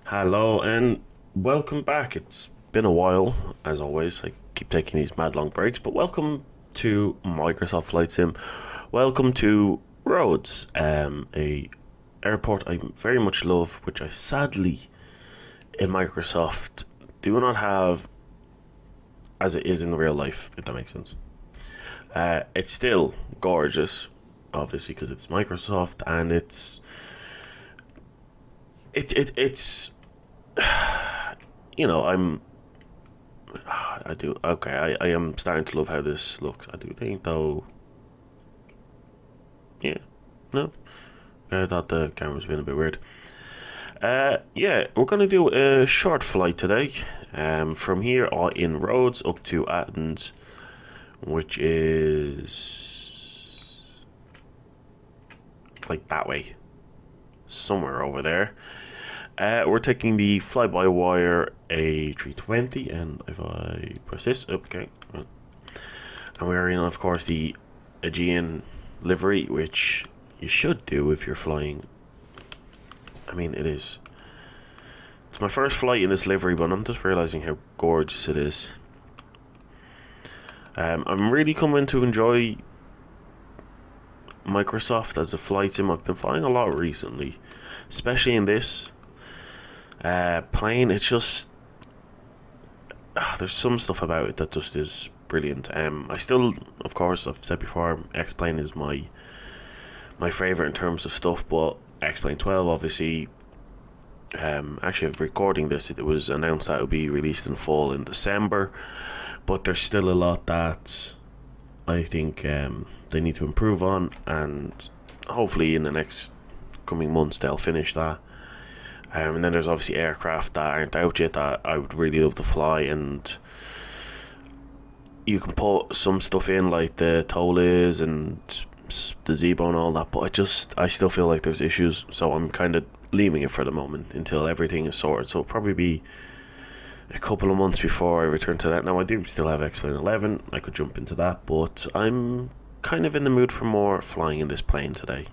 Hello and welcome back. It's been a while, as always. I keep taking these mad long breaks, but welcome to Microsoft Flight Sim. Welcome to Rhodes, a airport I very much love, which I sadly in Microsoft do not have as it is in real life, if that makes sense. It's still gorgeous, obviously, because it's Microsoft and it's you know, I do, okay, I am starting to love how this looks. I do think, though, yeah, no, I thought the camera's been a bit weird. Yeah, we're going to do a short flight today, from here in Rhodes up to Athens, which is like that way, somewhere over there. We're taking the fly-by-wire A320, and if I press this, okay, and we're in, of course, the Aegean livery, which you should do if you're flying. I mean, it's my first flight in this livery, but I'm just realizing how gorgeous it is. I'm really coming to enjoy Microsoft as a flight sim. I've been flying a lot recently, especially in this plane. It's just there's some stuff about it that just is brilliant. I still, of course, I've said before, X-Plane is my favorite in terms of stuff, but X-Plane 12 obviously, actually of recording this, it was announced that it would be released in full in December, but there's still a lot that I think they need to improve on, and hopefully in the next coming months they'll finish that. And then there's obviously aircraft that aren't out yet that I would really love to fly, and you can put some stuff in like the Tolis and the Zebo and all that, but I still feel like there's issues, so I'm kind of leaving it for the moment until everything is sorted. So it'll probably be a couple of months before I return to that. Now I do still have X-Plane 11, I could jump into that, but I'm kind of in the mood for more flying in this plane today.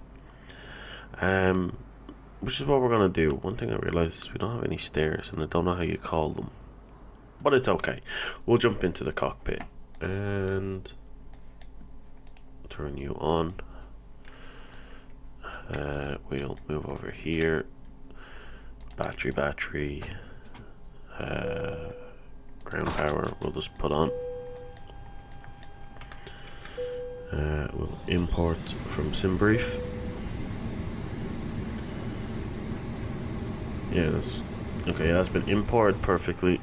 Which is what we're going to do. One thing I realised is we don't have any stairs, and I don't know how you call them. But it's okay. We'll jump into the cockpit and turn you on. We'll move over here. Battery. Ground power we'll just put on. We'll import from SimBrief. Yeah, that's okay. That's been imported perfectly.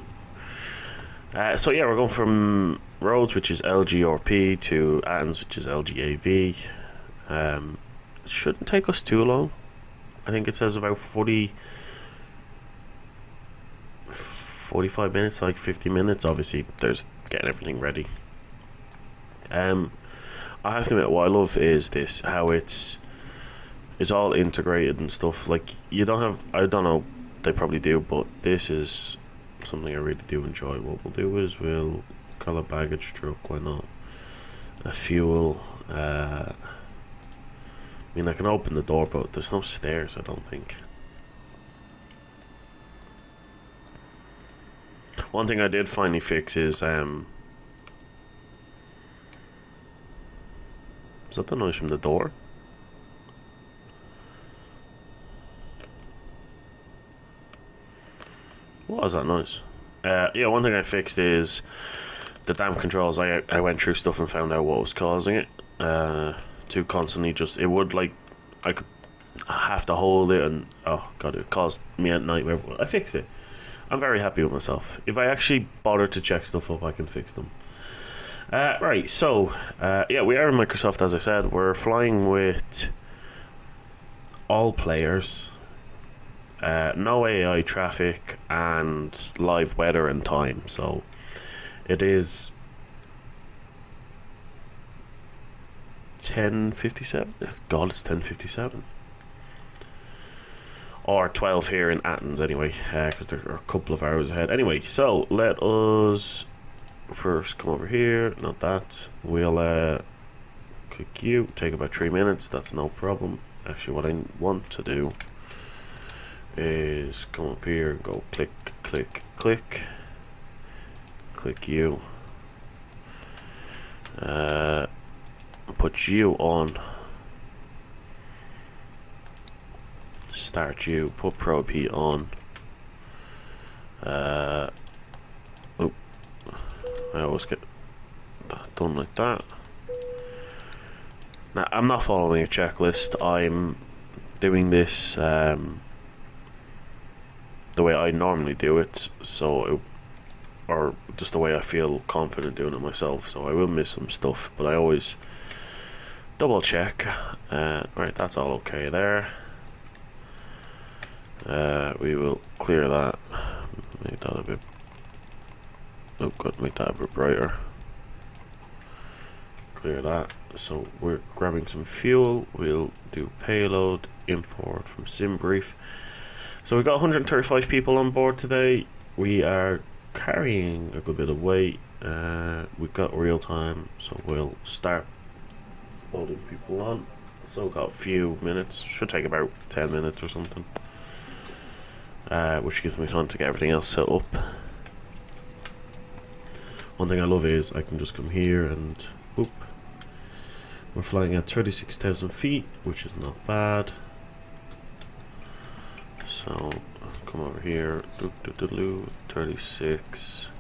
So yeah, we're going from Rhodes, which is LGRP, to Athens, which is LGAV. It shouldn't take us too long. I think it says about 45 minutes, like 50 minutes. Obviously, there's getting everything ready. I have to admit, what I love is this, how it's all integrated and stuff. Like, you don't have, I don't know, they probably do, but this is something I really do enjoy. What we'll do is we'll call a baggage truck, why not? A fuel. I mean, I can open the door, but there's no stairs, I don't think. One thing I did finally fix is that the noise from the door? What was that noise? Yeah, one thing I fixed is the damp controls. I went through stuff and found out what was causing it. To constantly just, it would, like, I could have to hold it, and oh god, it caused me a nightmare. I fixed it. I'm very happy with myself. If I actually bother to check stuff up, I can fix them. Right, so yeah, we are in Microsoft, as I said. We're flying with all players. No AI traffic and live weather and time. So it is 10:57. God, it's 10:57. Or 12 here in Athens, anyway, because they're a couple of hours ahead. Anyway, so let us first come over here. Not that. We'll click you. Take about 3 minutes. That's no problem. Actually, what I want to do is come up here and go click, click, click. Click you. Put you on. Start you. Put Probe Heat on. I always get that done like that. Now, I'm not following a checklist. I'm doing this the way I normally do it, or just the way I feel confident doing it myself. So I will miss some stuff, but I always double check. Right, that's all okay there. We will clear that. Make that a bit. Oh, good. Make that a bit brighter. Clear that. So we're grabbing some fuel. We'll do payload import from SimBrief. So we got 135 people on board today. We are carrying a good bit of weight. We've got real time, so we'll start loading people on. So we've got a few minutes. Should take about 10 minutes or something. Which gives me time to get everything else set up. One thing I love is I can just come here and whoop. We're flying at 36,000 feet, which is not bad. So come over here, 36.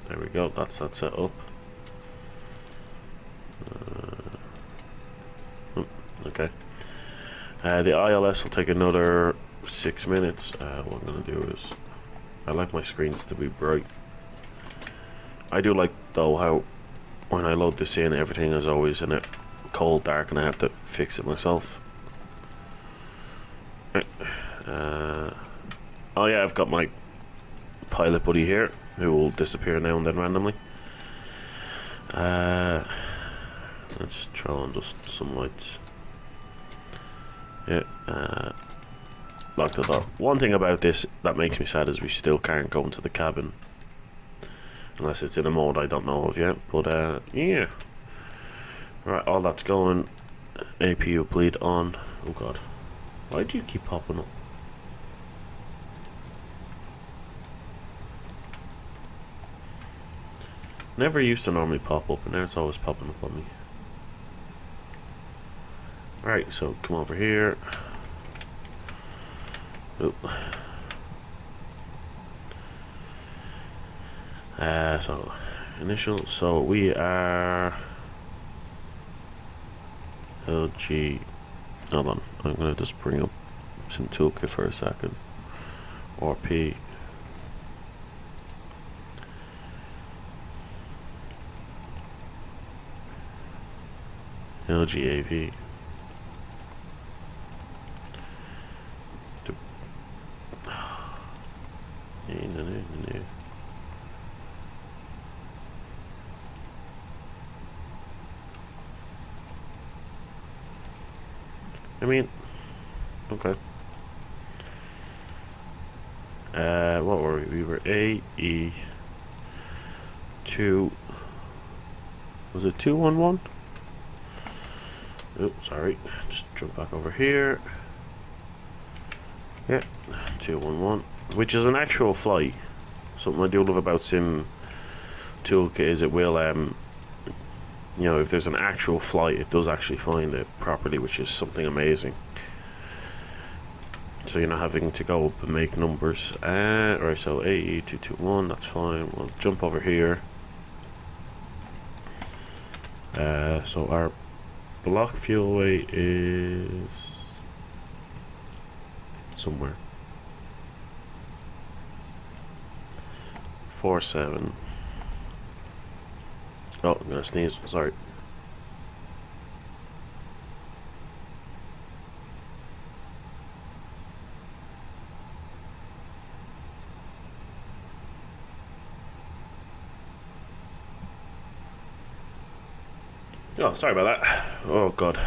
There we go, that's that set up. Okay. The ILS will take another 6 minutes. What I'm going to do is, I like my screens to be bright. I do like, though, how when I load this in, everything is always in it cold, dark, and I have to fix it myself. Right. Oh yeah, I've got my pilot buddy here, who will disappear now and then randomly. Let's throw on just some lights. Yeah, locked it up. One thing about this that makes me sad is we still can't go into the cabin. Unless it's in a mode I don't know of yet. But, yeah. Right, all that's going. APU bleed on. Oh god. Why do you keep popping up? Never used to normally pop up, and now it's always popping up on me. Right, so come over here. Oh. So initial. So we are LG. Hold on, I'm gonna just bring up some toolkit for a second. RP. LG AV. I mean, okay. What were we? We were AE2. Was it 211? Oh, sorry. Just jump back over here. Yeah, 211, which is an actual flight. Something I do love about Sim Toolkit is it will, you know, if there's an actual flight, it does actually find it properly, which is something amazing. So you're not having to go up and make numbers. Right, so AE221, that's fine. We'll jump over here. So our block fuel weight is somewhere 47. Oh, I'm gonna sneeze, sorry. Oh, sorry about that. Oh god.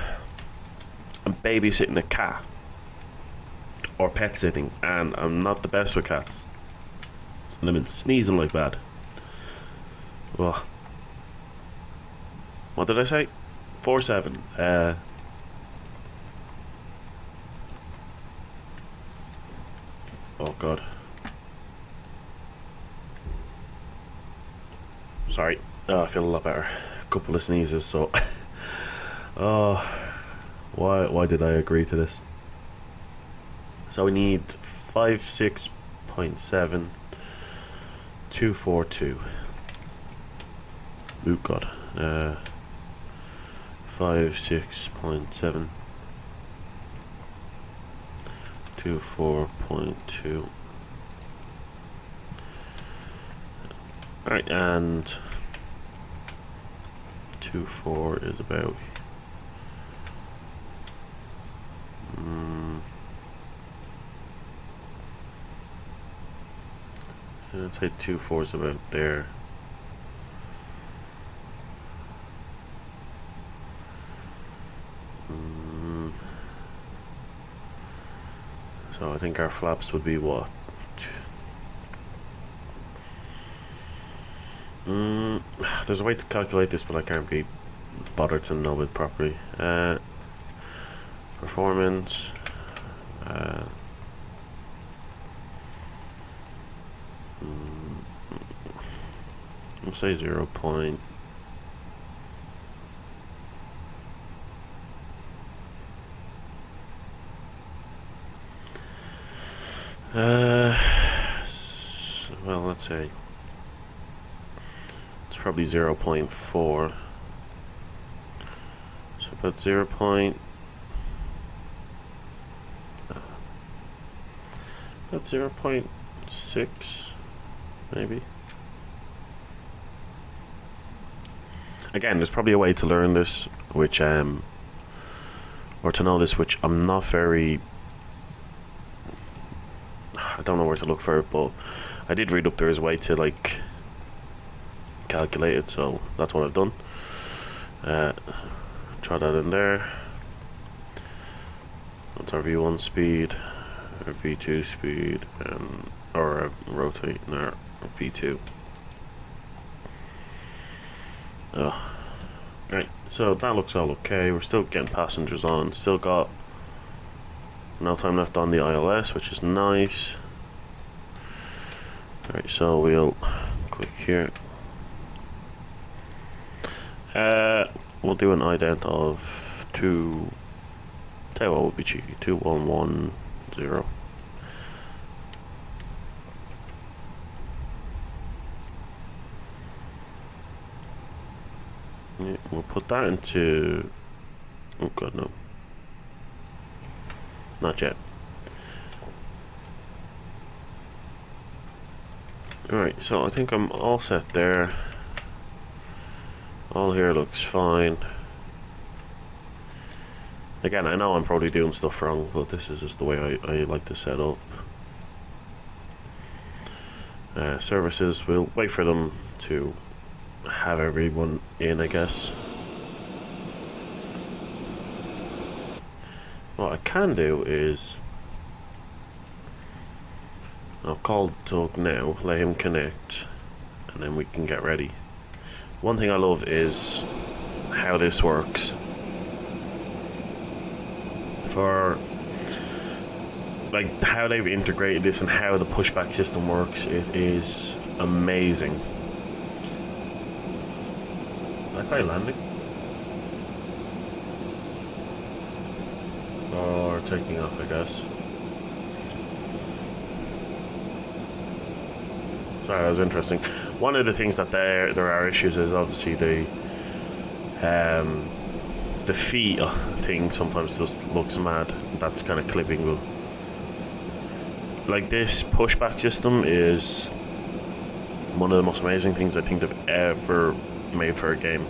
I'm babysitting a cat. Or pet sitting, and I'm not the best with cats. And I've been sneezing like bad. Oh. What did I say? 47. Oh god. Sorry. Oh, I feel a lot better. A couple of sneezes, so oh, why did I agree to this? So we need 56.7 242. Oh god. 56.7 24.2. Alright, and 24 is about I'd say 24 is about there. So I think our flaps would be what? There's a way to calculate this, but I can't be bothered to know it properly. Performance. I'll say 0. Well, let's say it's probably 0.4. So about 0.6 maybe. Again, there's probably a way to learn this, which or to know this, which I'm not very. I don't know where to look for it, but I did read up there is a way to like calculate it, so that's what I've done. Try that in there. That's our V1 speed, our V2 speed, or rotate in our V2. Right, so that looks all okay. We're still getting passengers on. Still got no time left on the ILS, which is nice. Alright, so we'll click here. We'll do an ident of 2. Tell you what would be cheeky, 2110. Yeah, we'll put that into. Oh god, no. Not yet. Alright, so I think I'm all set there. All here looks fine. Again, I know I'm probably doing stuff wrong, but this is just the way I like to set up. Services, we'll wait for them to have everyone in, I guess. What I can do is I'll call Doug now, let him connect, and then we can get ready. One thing I love is how this works. For like how they've integrated this and how the pushback system works, it is amazing. That guy landing? Or taking off, I guess. Sorry, that was interesting. One of the things that there are issues is obviously the feet thing sometimes just looks mad. That's kind of clipping. But like this pushback system is one of the most amazing things I think they've ever made for a game.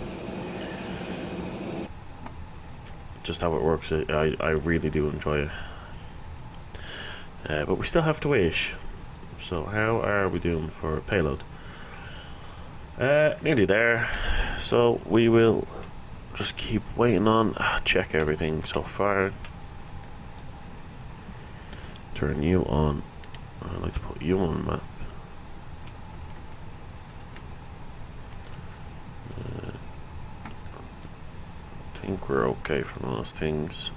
Just how it works, I really do enjoy it. But we still have to wait. So how are we doing for payload? Nearly there. So we will just keep waiting on. Check everything so far. Turn you on. I'd like to put you on the map. I think we're okay for most things.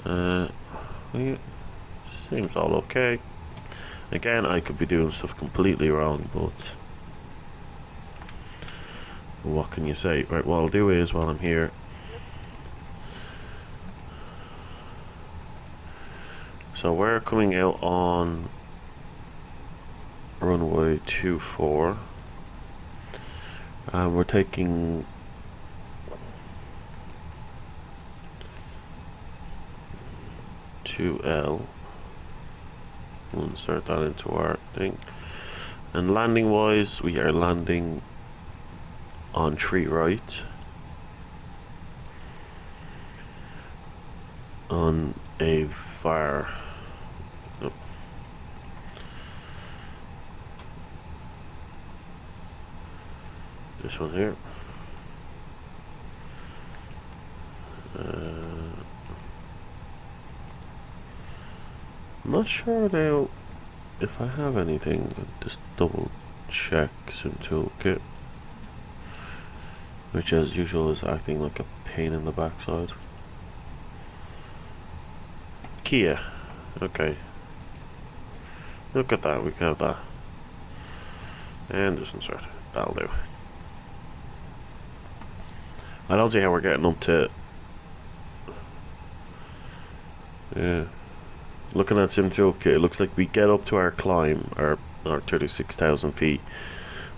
Yeah, seems all okay. Again, I could be doing stuff completely wrong, but what can you say? Right, what I'll do is, while I'm here, so we're coming out on runway 24, and we're taking L. We'll insert that into our thing. And landing wise, we are landing on 3 right on a VAR. Oh. This one here. I'm not sure now if I have anything. Just double check sim toolkit, which as usual is acting like a pain in the backside. Kia. Okay. Look at that, we can have that. And just insert. That'll do. I don't see how we're getting up to. Yeah. Looking at sim toolkit, it looks like we get up to our climb, our 36,000 feet.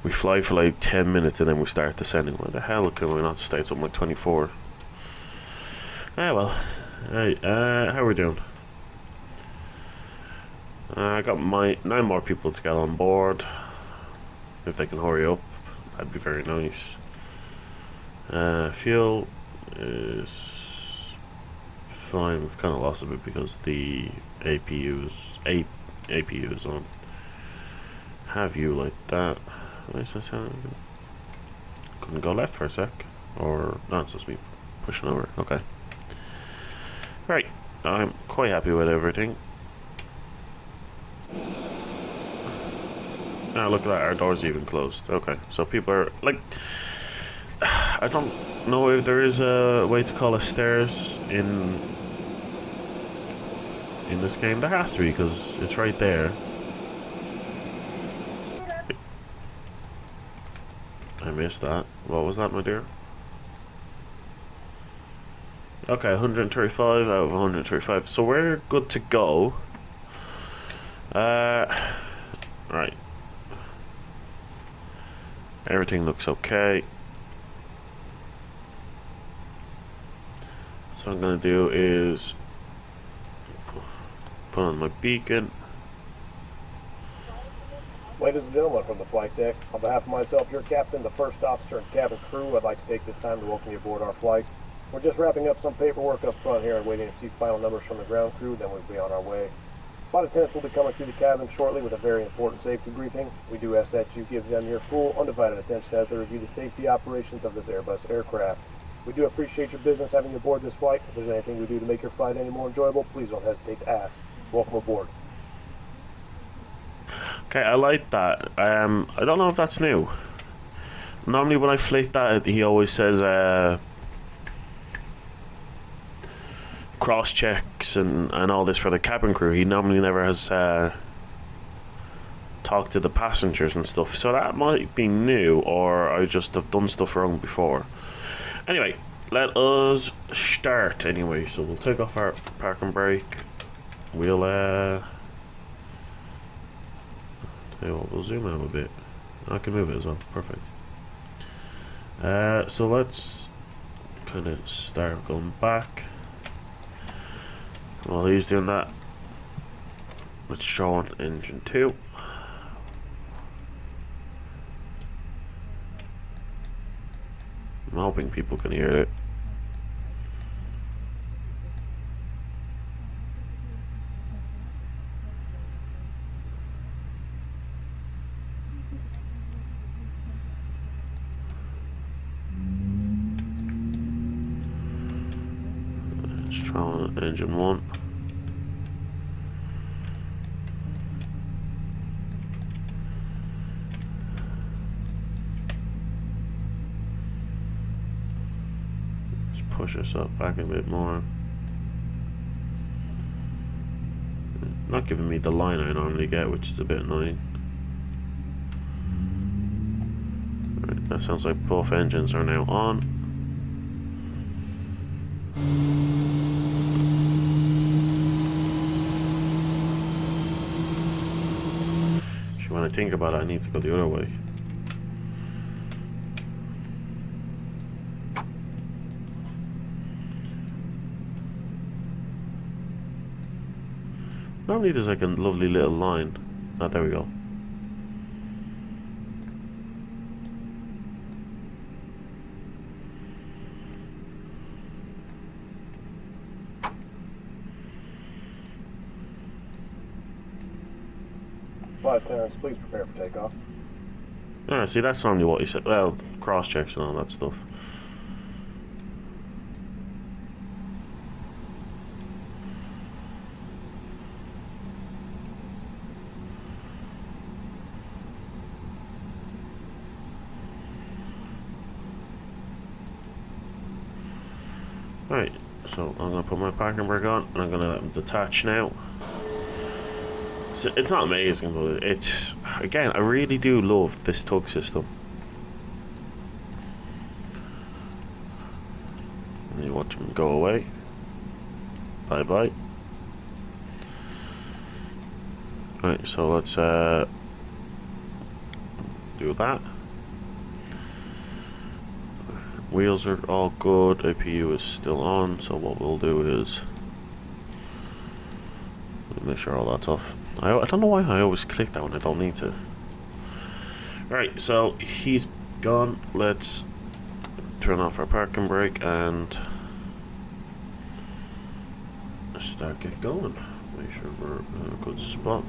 We fly for like 10 minutes and then we start descending. Why the hell can we not stay something like 24? Ah well. Right, how are we doing? I got 9 more people to get on board. If they can hurry up, that'd be very nice. Fuel is fine. We've kind of lost a bit because the APU's on. Have you like that? Nice. Couldn't go left for a sec, or not. It's supposed to be pushing over. Okay. Right. I'm quite happy with everything. Now look at that. Our door's even closed. Okay. So people are like. I don't know if there is a way to call it stairs in this game. There has to be, because it's right there. I missed that. What was that, my dear? Okay, 135 out of 135. So we're good to go. Right. Everything looks okay. So what I'm gonna do is put on my beacon. Ladies and gentlemen from the flight deck, on behalf of myself, your captain, the first officer, and cabin crew, I'd like to take this time to welcome you aboard our flight. We're just wrapping up some paperwork up front here and waiting to see final numbers from the ground crew, then we'll be on our way. Flight attendants will be coming through the cabin shortly with a very important safety briefing. We do ask that you give them your full, undivided attention as they review the safety operations of this Airbus aircraft. We do appreciate your business having you aboard this flight. If there's anything we do to make your flight any more enjoyable, please don't hesitate to ask. Welcome aboard. Okay, I like that. I don't know if that's new. Normally when I flick that, he always says cross checks and all this for the cabin crew. He normally never has talked to the passengers and stuff. So that might be new, or I just have done stuff wrong before. Anyway, let us start anyway. So we'll take off our park and brake. We'll tell you what, we'll zoom out a bit. I can move it as well. Perfect. So let's kind of start going back. While he's doing that, let's show on engine 2. I'm hoping people can hear it. Let's try on engine 1. Push us up back a bit more. Not giving me the line I normally get, which is a bit annoying. Right, that sounds like both engines are now on. Actually, when I think about it, I need to go the other way. Normally there's like a lovely little line. Oh, there we go. Terrence, please prepare for takeoff. Ah, see, that's normally what you said. Well, cross checks and all that stuff. Right, so I'm gonna put my parking brake on and I'm gonna let them detach now. It's not amazing, but it's, again, I really do love this tug system. And you watch them go away. Bye bye. Right, so let's do that. Wheels are all good, APU is still on, so what we'll do is make sure all that's off. I don't know why I always click that when I don't need to. Right, so he's gone. Let's turn off our parking brake and start get going. Make sure we're in a good spot.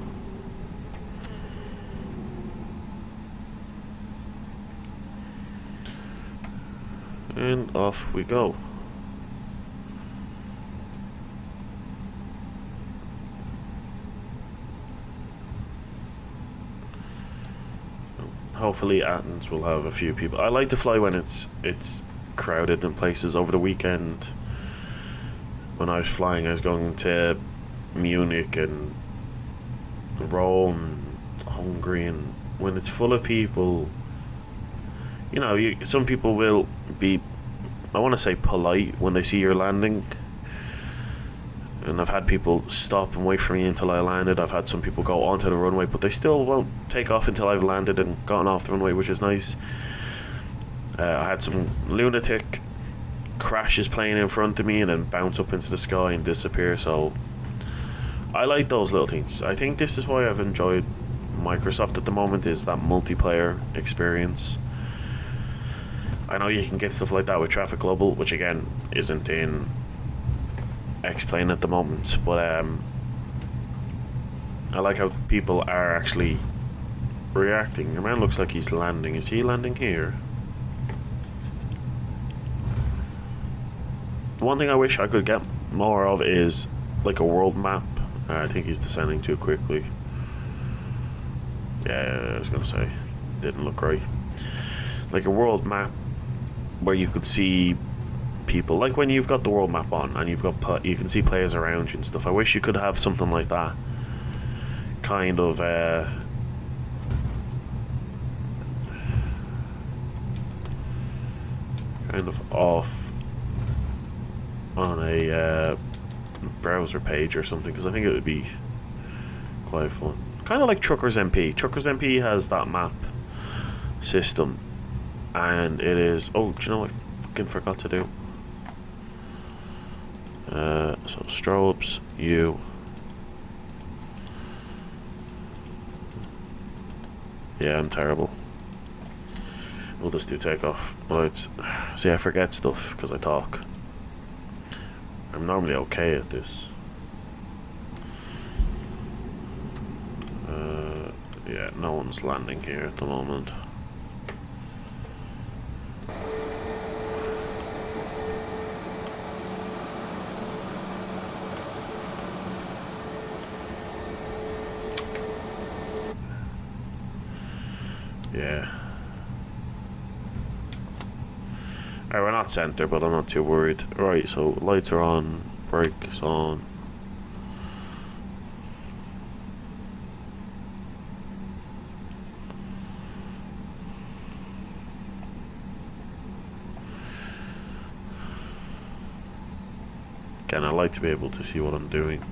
And off we go. Hopefully Athens will have a few people. I like to fly when it's crowded in places. Over the weekend when I was flying, I was going to Munich and Rome, Hungary, and when it's full of people, you know, some people will be, I want to say, polite when they see you're landing. And I've had people stop and wait for me until I landed. I've had some people go onto the runway, but they still won't take off until I've landed and gotten off the runway, which is nice. I had some lunatic crash his plane in front of me and then bounce up into the sky and disappear. So I like those little things. I think this is why I've enjoyed Microsoft at the moment, is that multiplayer experience. I know you can get stuff like that with Traffic Global, which again isn't in X-Plane at the moment, but I like how people are actually reacting. Your man looks like he's landing. Is he landing here? One thing I wish I could get more of is like a world map. I think he's descending too quickly. Yeah, I was gonna say, didn't look right. Like a world map where you could see people, like when you've got the world map on and you've got you can see players around you and stuff. I wish you could have something like that, kind of off on a browser page or something, because I think it would be quite fun. Kind of like Truckers MP. Truckers MP has that map system, and it is, oh, do you know what I fucking forgot to do? So strobes, yeah, I'm terrible. We'll just do takeoff. Right, see, I forget stuff because I talk. I'm normally okay at this. Yeah, no one's landing here at the moment. Yeah. Alright, we're not center, but I'm not too worried. Right, so lights are on, brakes on. Again, I like to be able to see what I'm doing.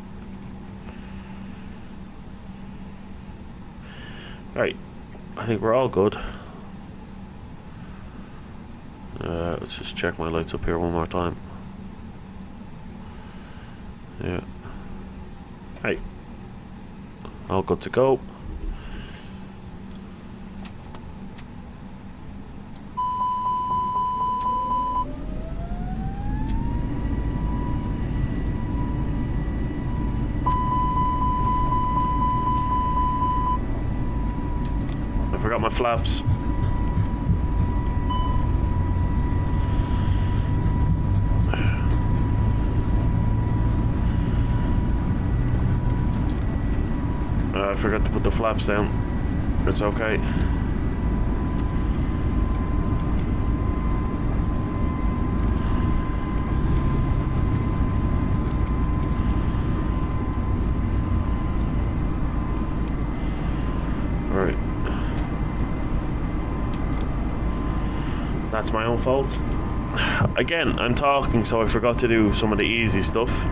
Right, I think we're all good. Let's just check my lights up here one more time. Yeah. Right, all good to go. I forgot my flaps. I forgot to put the flaps down. It's okay. Alright. That's my own fault. Again, I'm talking, so I forgot to do some of the easy stuff.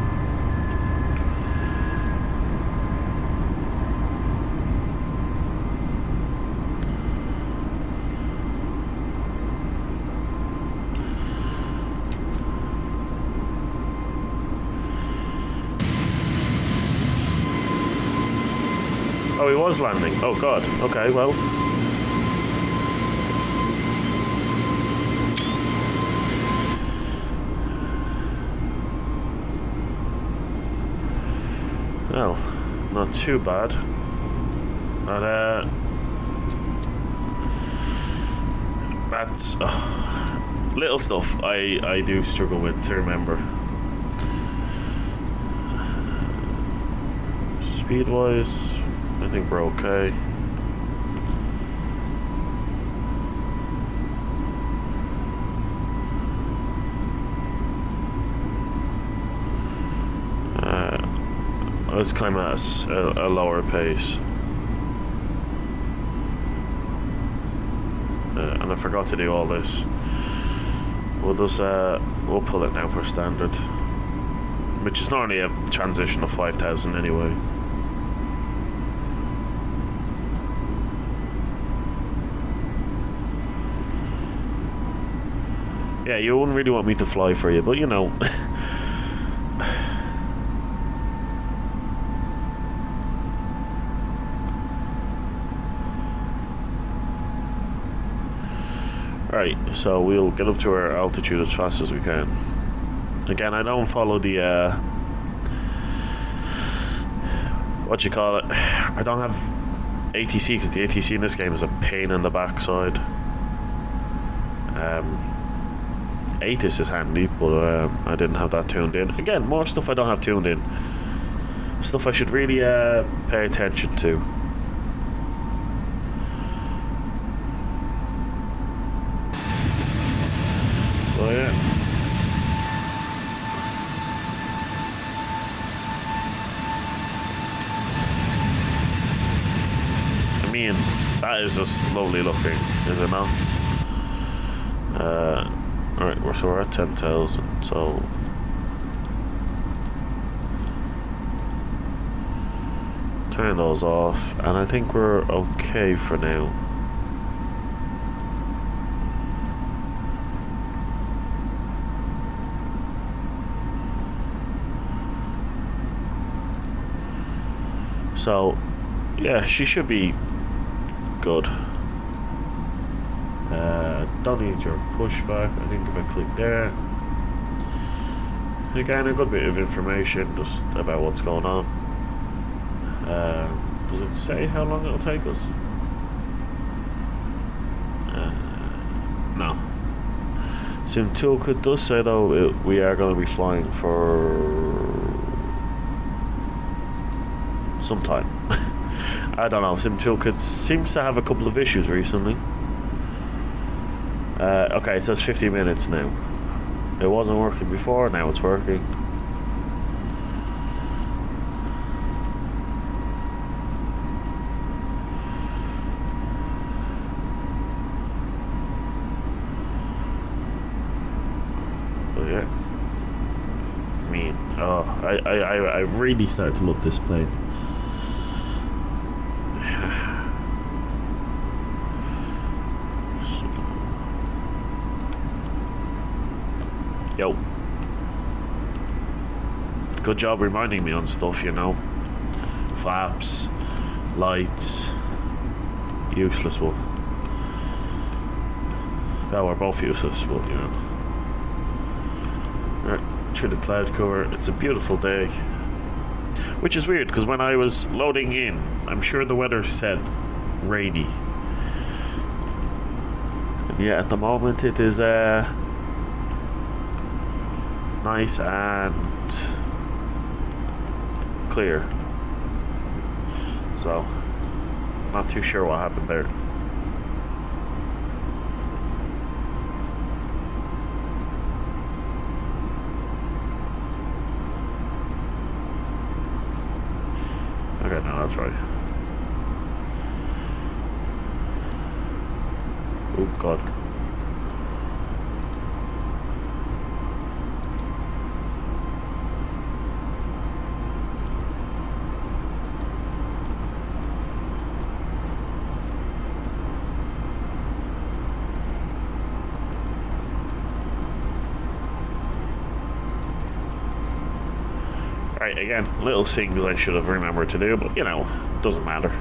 Oh, he was landing. Oh, God. Okay, well. Well, not too bad. But, that's little stuff I do struggle with to remember. Speed-wise, I think we're okay. Let's climb at a lower pace. And I forgot to do all this. We'll just we'll pull it now for standard, which is normally a transition of 5,000 anyway. Yeah, you wouldn't really want me to fly for you, but you know. Right, so we'll get up to our altitude as fast as we can. Again, I don't follow the what you call it. I don't have ATC because the ATC in this game is a pain in the backside. ATIS is handy, but I didn't have that tuned in. Again, more stuff I don't have tuned in. Stuff I should really pay attention to. Oh yeah. I mean, that is just lovely looking, is it not? Alright, so we're at 10,000, so turn those off, and I think we're okay for now. So, yeah, she should be good. Don't need your pushback. I think if I click there, again, a good bit of information just about what's going on. Does it say how long it'll take us? No. Sim Toolkit does say though we are going to be flying for some time. I don't know. Sim Toolkit seems to have a couple of issues recently. Okay, it says 50 minutes now. It wasn't working before, now it's working. But yeah. mean. Oh, I really start to love this plane. Yo. Good job reminding me on stuff, you know. Flaps, lights. Useless one. Well, we're both useless, but you know. Right, through the cloud cover. It's a beautiful day. Which is weird, because when I was loading in, I'm sure the weather said rainy. And yeah, at the moment it is nice and clear. So, not too sure what happened there. Okay, no, that's right. Oh, God. Right, again, little things I should have remembered to do, but, you know, doesn't matter.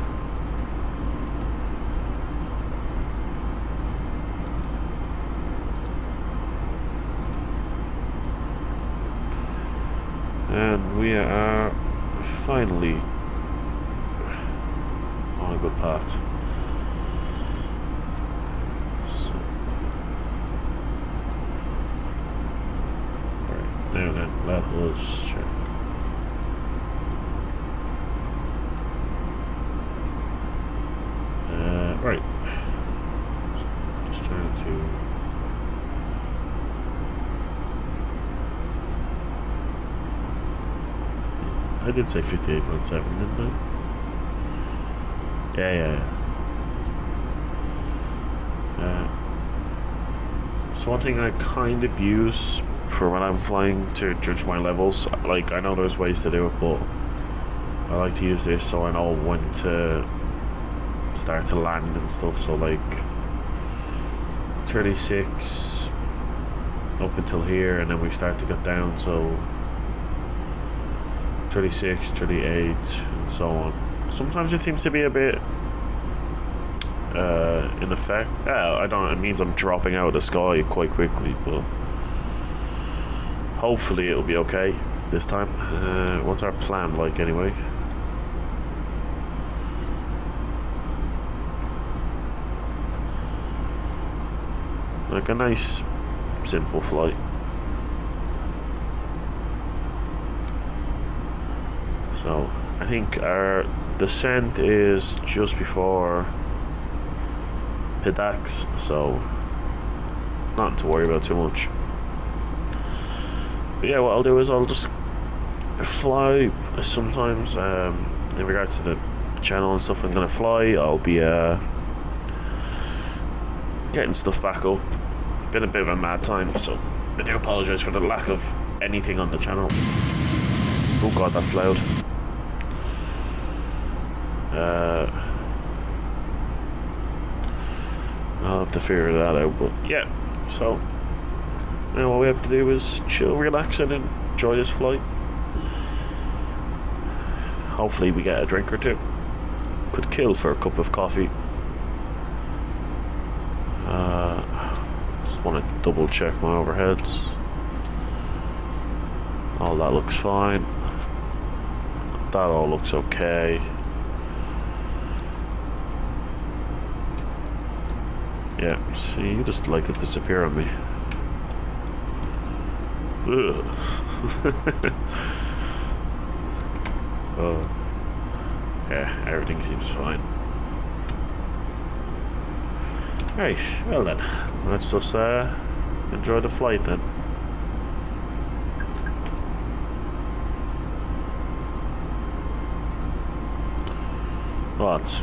And we are finally on a good path. So, right, now then, let us check. Right. Just trying to. I did say 58.7, didn't I? Yeah. So one thing I kind of use for when I'm flying to judge my levels, like I know there's ways to do it, but I like to use this so I know when to start to land and stuff. So like 36 up until here, and then we start to get down, so 36, 38 and so on. Sometimes it seems to be a bit in effect. I don't know, it means I'm dropping out of the sky quite quickly, but hopefully it'll be okay this time. What's our plan like anyway? Like a nice, simple flight. So, I think our descent is just before Pidax, so nothing to worry about too much. But yeah, what I'll do is I'll just fly sometimes. In regards to the channel and stuff I'm gonna fly, I'll be getting stuff back up. Been a bit of a mad time, so I do apologise for the lack of anything on the channel. Oh god, that's loud. I'll have to figure that out, but yeah, so now all we have to do is chill, relax and enjoy this flight. Hopefully we get a drink or two. Could kill for a cup of coffee. Just want to double check my overheads. All that looks fine. That all looks okay. Yeah, see, you just like to disappear on me. Ugh. Oh. Yeah, everything seems fine. Right, well then, let's just enjoy the flight then. What?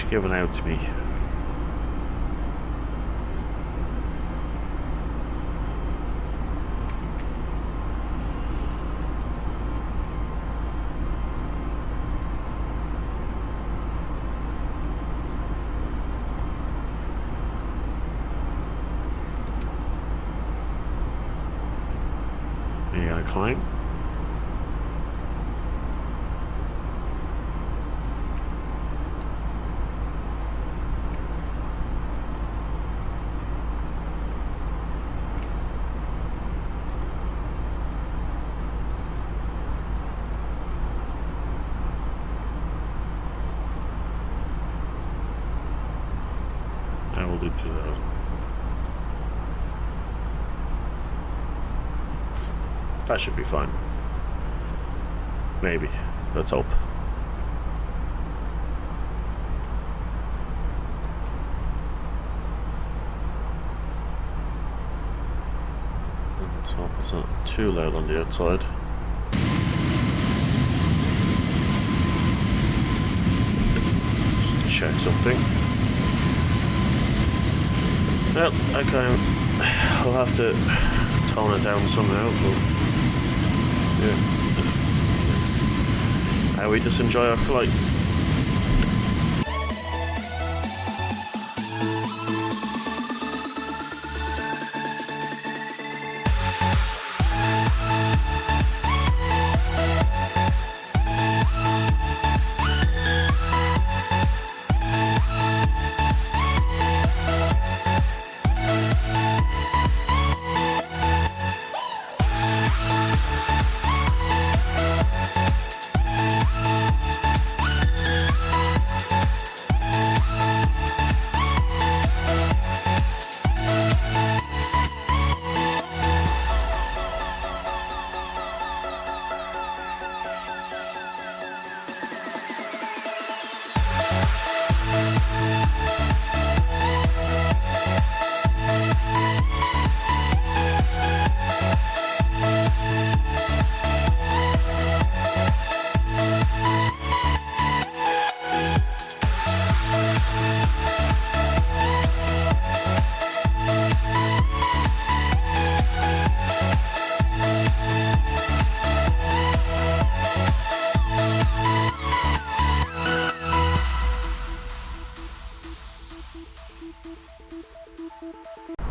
given out to me. Are you gonna climb? I will do 2000. That should be fine. Maybe. Let's hope. Let's hope it's not too loud on the outside. Just check something. Well, I'll have to tone it down somehow, but yeah. We just enjoy our flight.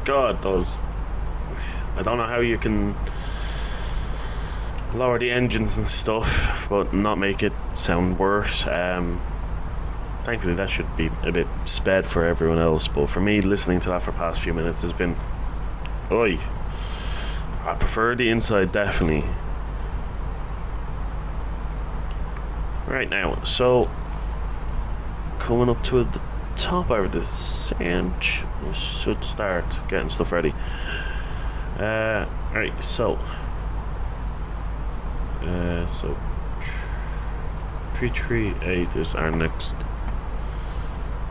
God, those... I don't know how you can lower the engines and stuff, but not make it sound worse. Thankfully, that should be a bit sped for everyone else, but for me, listening to that for the past few minutes has been... Oi! I prefer the inside, definitely. Right now, so... Coming up to the top of the descent, we should start getting stuff ready. Right, so 338 is our next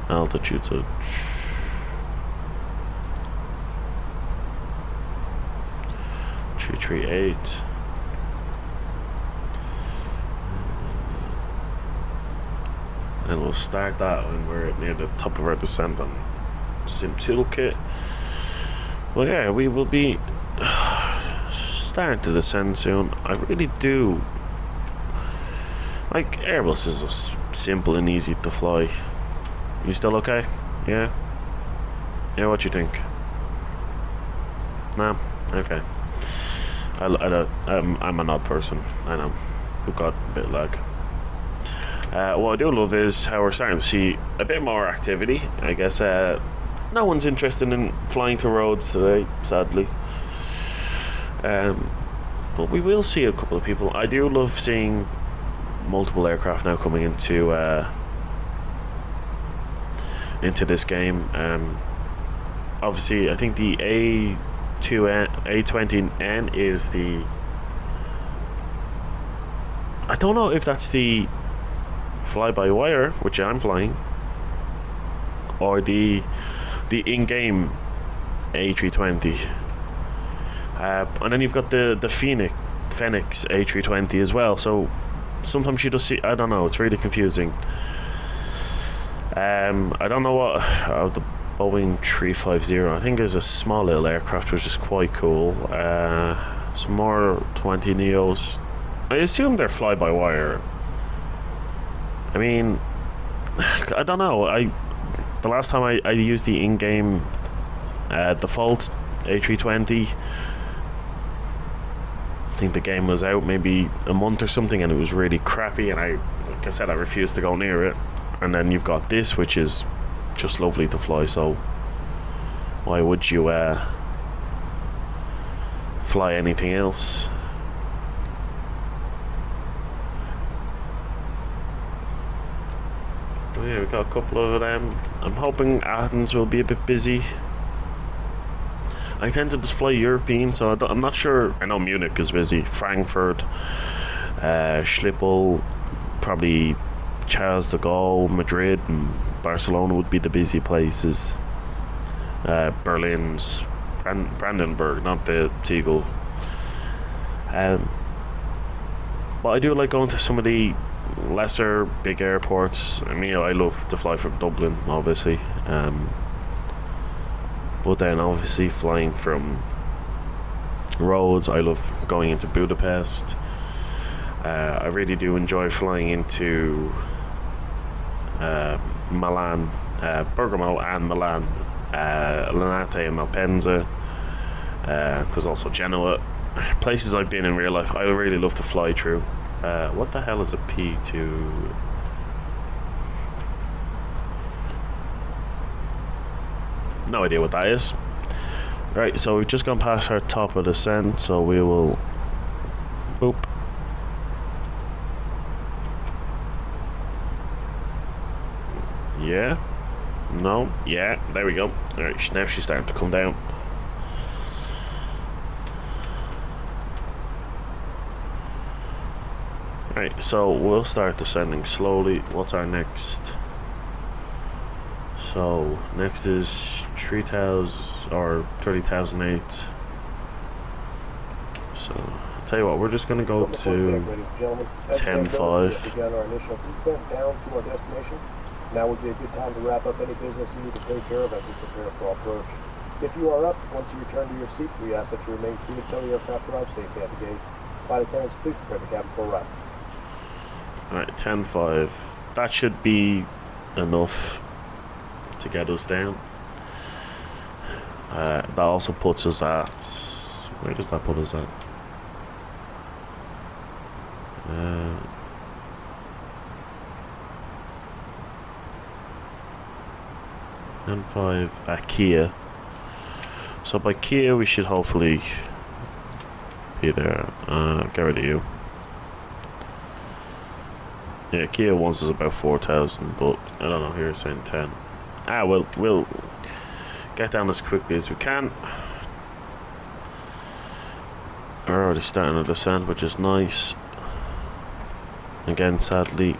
altitude, so 338. And we'll start that when we're near the top of our descent on Sim Toolkit. Well, yeah, we will be starting to descend soon. I really do like Airbus is just simple and easy to fly. You still okay? Yeah? Yeah, what you think? Nah? Okay. I'm an odd person, I know. We've got a bit of lag. What I do love is how we're starting to see a bit more activity. I guess no one's interested in flying to Rhodes today, sadly. But we will see a couple of people. I do love seeing multiple aircraft now coming into this game. Obviously, I think the A320N is the... I don't know if that's the fly-by-wire, which I'm flying, or the in-game A320. And then you've got the Phoenix A320 as well. So sometimes you just see, I don't know, it's really confusing. I don't know what the Boeing 350. I think is a small little aircraft, which is quite cool. Some more 20 Neos. I assume they're fly-by-wire. I mean, I don't know. The last time I used the in-game default A320, I think the game was out maybe a month or something, and it was really crappy. And like I said, I refused to go near it. And then you've got this, which is just lovely to fly. So why would you fly anything else? Oh yeah, we've got a couple of them. I'm hoping Athens will be a bit busy. I tend to just fly European, so I'm not sure. I know Munich is busy. Frankfurt, Schiphol, probably Charles de Gaulle, Madrid, and Barcelona would be the busy places. Berlin's Brandenburg, not the Tegel. But I do like going to some of the lesser big airports. I mean, I love to fly from Dublin, obviously. But then obviously flying from Rhodes, I love going into Budapest. I really do enjoy flying into Milan, Bergamo and Milan, Linate and Malpensa. There's also Genoa. Places I've been in real life, I really love to fly through. What the hell is a P2? No idea what that is. Right, so we've just gone past our top of descent, so we will boop. Yeah. No. Yeah, there we go. Alright, now she's starting to come down. Right, so we'll start descending slowly. What's our next? So next is 3,000 or 30,008. So I'll tell you what, we're just gonna go to 10.5. Begun our initial descent down to our destination. Now would be a good time to wrap up any business you need to take care of as we prepare for approach. If you are up, once you return to your seat, we ask that you remain seated until the aircraft arrives safely at the gate. Flight attendants, please prepare the cabin for arrival. Alright, 10.5. That should be enough to get us down. That also puts us at... Where does that put us at? 10.5 at Kia. So by Kia we should hopefully be there. Get rid of you. Yeah, Kia wants us about 4,000, but I don't know, here it's saying 10. We'll get down as quickly as we can. We're already starting a descent, which is nice. Again, sadly,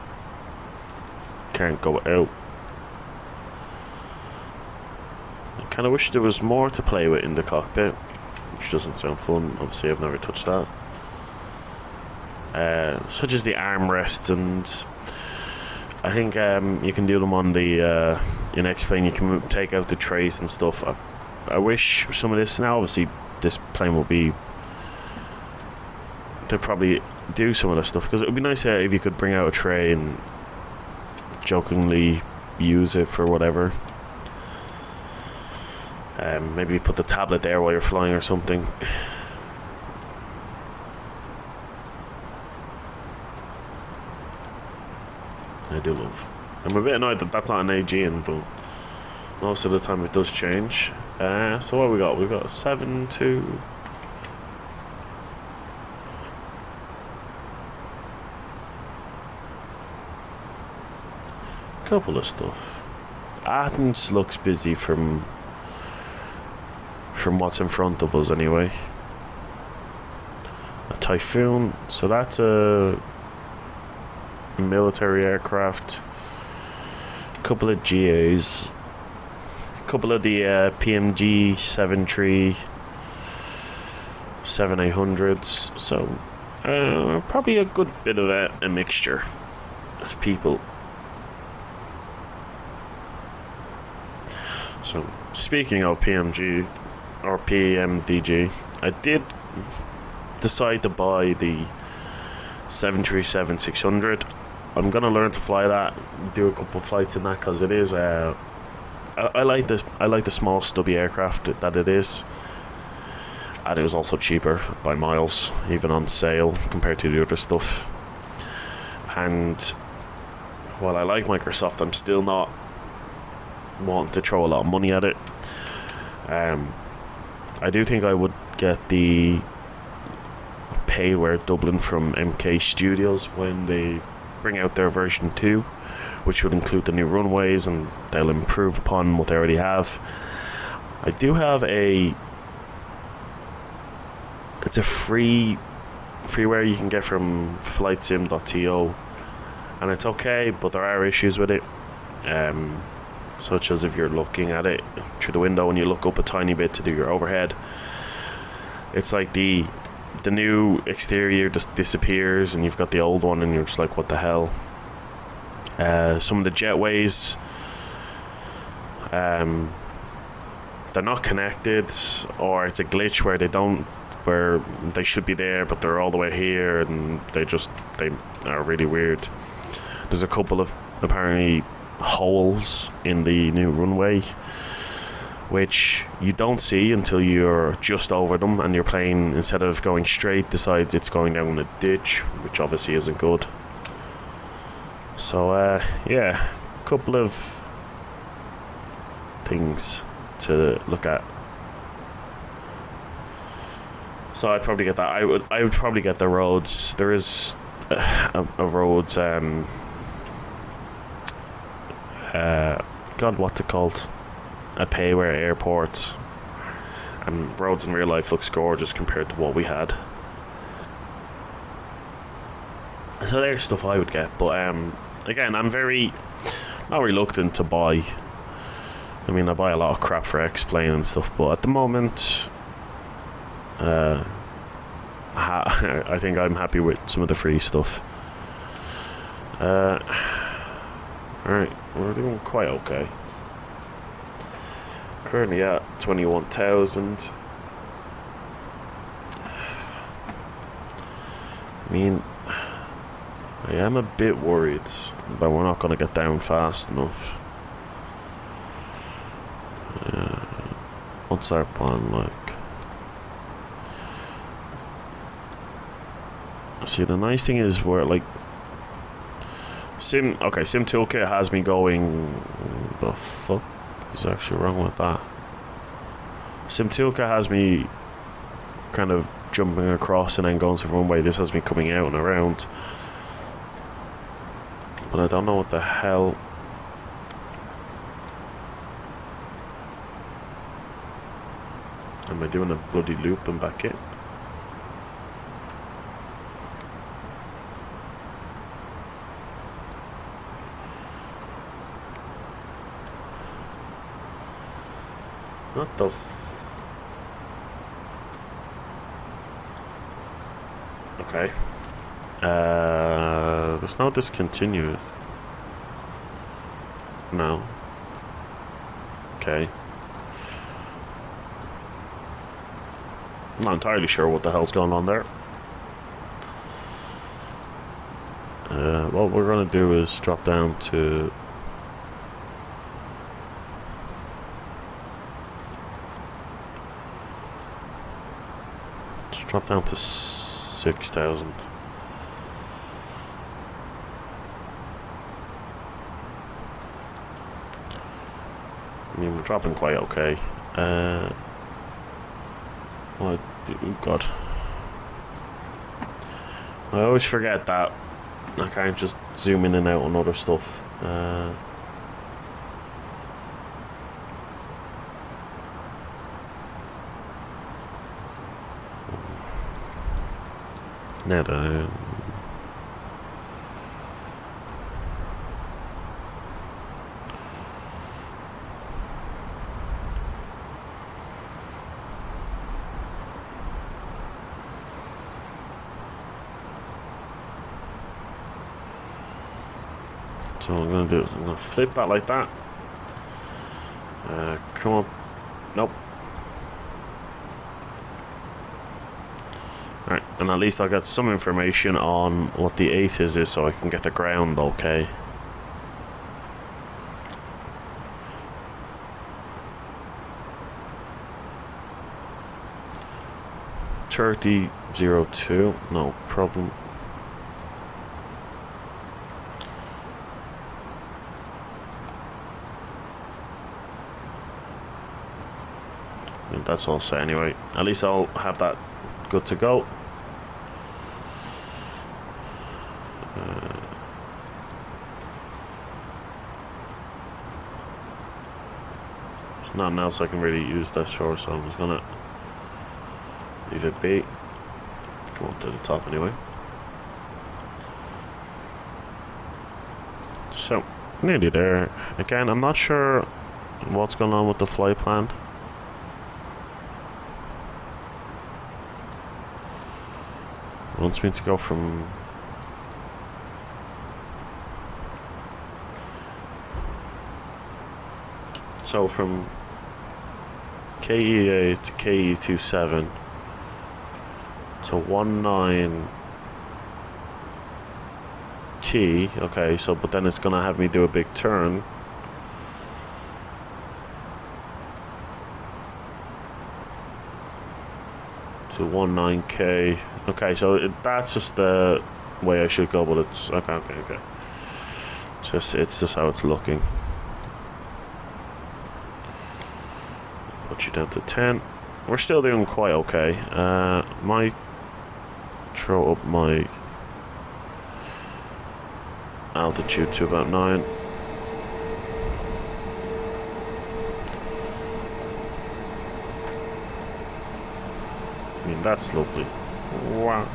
can't go out. I kind of wish there was more to play with in the cockpit, which doesn't sound fun. Obviously, I've never touched that. Such as the armrests, and I think you can do them on the in X-Plane. You can take out the trays and stuff. I wish some of this. Now obviously this plane will be to probably do some of the stuff, because it would be nice if you could bring out a tray and jokingly use it for whatever. Maybe put the tablet there while you're flying or something. I do love. I'm a bit annoyed that that's not an Aegean, but most of the time it does change. So what we got? We've got 7.2. Couple of stuff. Athens looks busy from what's in front of us anyway. A Typhoon, so that's a military aircraft. A couple of GAs, a couple of the PMG 73 7800s. So probably a good bit of a mixture of people. So, speaking of PMG or PMDG, I did decide to buy the 737-600. I'm gonna learn to fly that, do a couple of flights in that, because it is I like this. I like the small stubby aircraft that it is, and it was also cheaper by miles, even on sale compared to the other stuff. And while I like Microsoft, I'm still not wanting to throw a lot of money at it. I do think I would get the Payware Dublin from MK Studios when they bring out their version 2, which would include the new runways, and they'll improve upon what they already have. I do have it's a freeware you can get from flightsim.to, and it's okay, but there are issues with it, such as if you're looking at it through the window and you look up a tiny bit to do your overhead, it's like the new exterior just disappears and you've got the old one and you're just like, what the hell. Some of the jetways, they're not connected, or it's a glitch where they should be there but they're all the way here, and they are really weird. There's a couple of apparently holes in the new runway which you don't see until you're just over them, and your plane, instead of going straight, decides it's going down a ditch, which obviously isn't good. So yeah, a couple of things to look at. So I'd probably get that. I would probably get the Rhodes. There is a Rhodes God, what's it called? A Payware airport. And Rhodes in real life looks gorgeous compared to what we had. So there's stuff I would get, but again, I'm very not reluctant to buy. I mean, I buy a lot of crap for X-Plane and stuff, but at the moment, I think I'm happy with some of the free stuff. Alright, we're doing quite okay. Currently at 21,000. I mean, I am a bit worried that we're not going to get down fast enough. What's our plan like? See, the nice thing is we're like Sim Toolkit has me going. The fuck is actually wrong with that? Sim Toolkit has me kind of jumping across and then going to the runway. This has me coming out and around, but I don't know what the hell. Am I doing a bloody loop and back in? What the okay. There's no discontinued. No. Okay. I'm not entirely sure what the hell's going on there. What we're gonna do is drop down to drop down to 6,000. I mean, we're dropping quite okay. Oh God, I always forget that I can't just zoom in and out on other stuff. No. So what I'm going to do is I'm going to flip that like that. Come on. Nope. Alright, and at least I got some information on what the 8 is so I can get the ground okay. .3002, no problem. And that's all set anyway. At least I'll have that good to go. There's nothing else I can really use that shore, so I'm just gonna leave it be. Go up to the top anyway. So, nearly there. Again, I'm not sure what's going on with the flight plan. It wants me to go from... So from KEA to KE27 to 19T. Okay, so but then it's gonna have me do a big turn. To 19K. Okay, so that's just the way I should go, but it's okay. It's just how it's looking. Put you down to 10. We're still doing quite okay. Might throw up my altitude to about 9. I mean, that's lovely. Wow.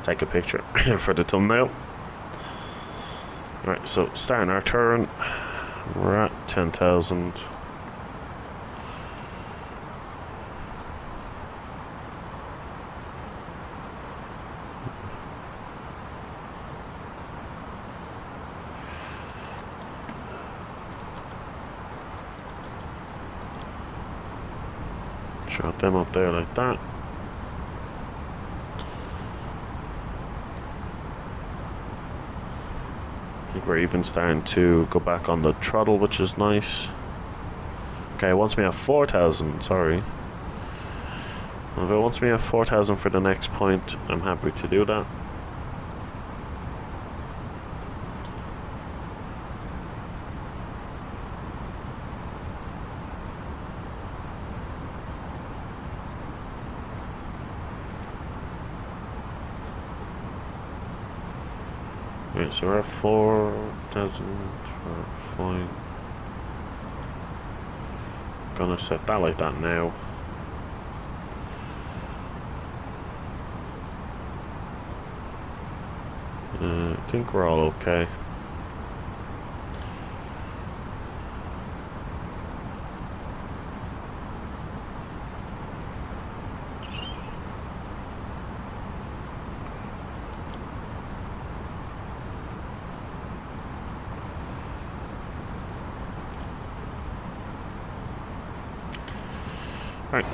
Take a picture for the thumbnail. Right, so starting our turn. We're at 10,000. Shot them up there like that. I think we're even starting to go back on the throttle, which is nice. Okay, it wants me at 4,000, sorry. If it wants me at 4,000 for the next point, I'm happy to do that. Right, so we're at 4,000 for fine. Gonna set that like that now. I think we're all okay. Right. I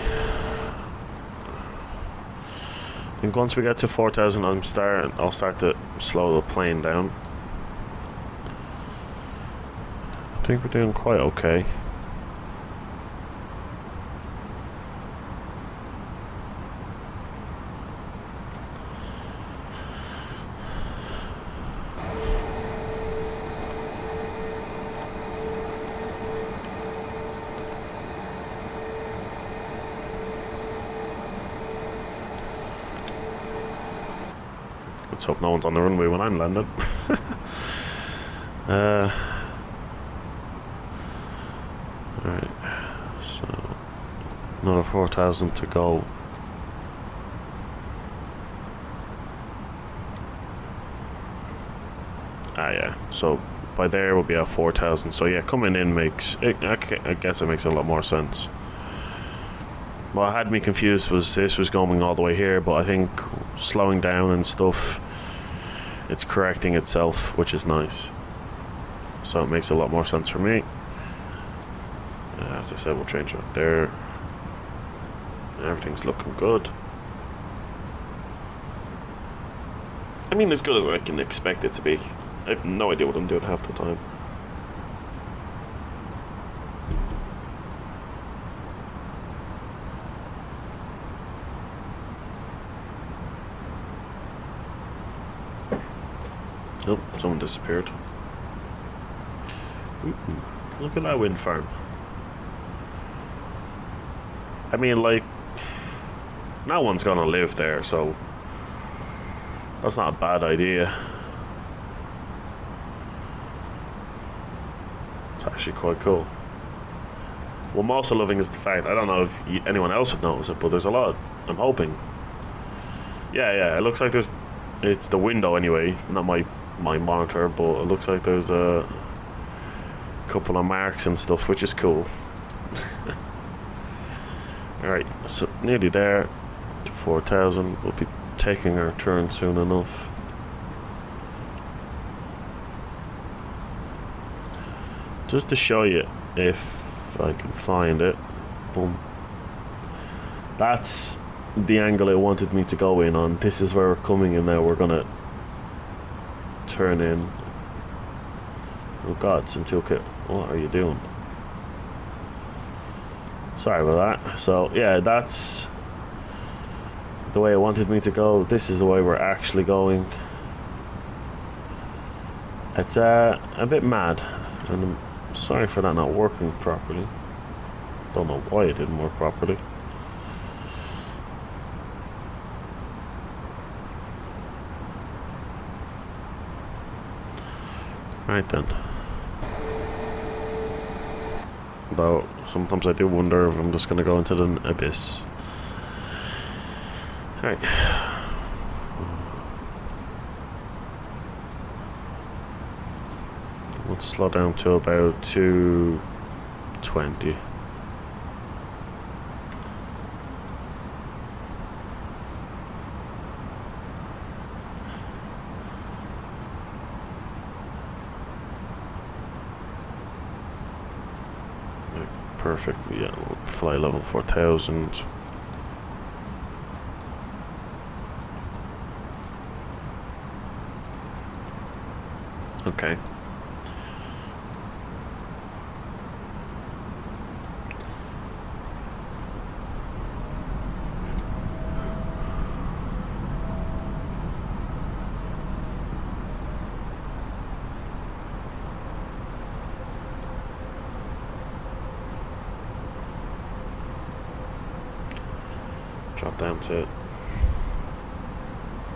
think once we get to 4,000, I'll start to slow the plane down. I think we're doing quite okay. Let's hope no one's on the runway when I'm landing. Alright, so another 4,000 to go. Yeah, so by there we'll be at 4,000. So yeah, coming in makes it, I guess it makes a lot more sense. What had me confused was this was going all the way here, but I think slowing down and stuff it's correcting itself, which is nice. So it makes a lot more sense for me. As I said, we'll change that there. Everything's looking good. I mean, as good as I can expect it to be. I have no idea what I'm doing half the time. Oh, someone disappeared. Ooh, look at that wind farm. I mean, like, no one's gonna live there, so that's not a bad idea. It's actually quite cool. What I'm also loving is the fact, I don't know if anyone else would notice it, but there's a lot, I'm hoping. Yeah, it looks like it's the window anyway, not my monitor, but it looks like there's a couple of marks and stuff, which is cool. Alright, so nearly there to 4,000. We'll be taking our turn soon enough. Just to show you, if I can find it, boom. That's the angle it wanted me to go in on. This is where we're coming in now. We're gonna turn in. Oh god, Centuka, what are you doing? Sorry about that. So yeah, that's the way it wanted me to go. This is the way we're actually going. It's a bit mad, and I'm sorry for that not working properly. Don't know why it didn't work properly. Right then. Though sometimes I do wonder if I'm just gonna go into the abyss. Alright. Let's slow down to about 220. Perfectly, yeah. Fly level 4,000. Okay. Drop down to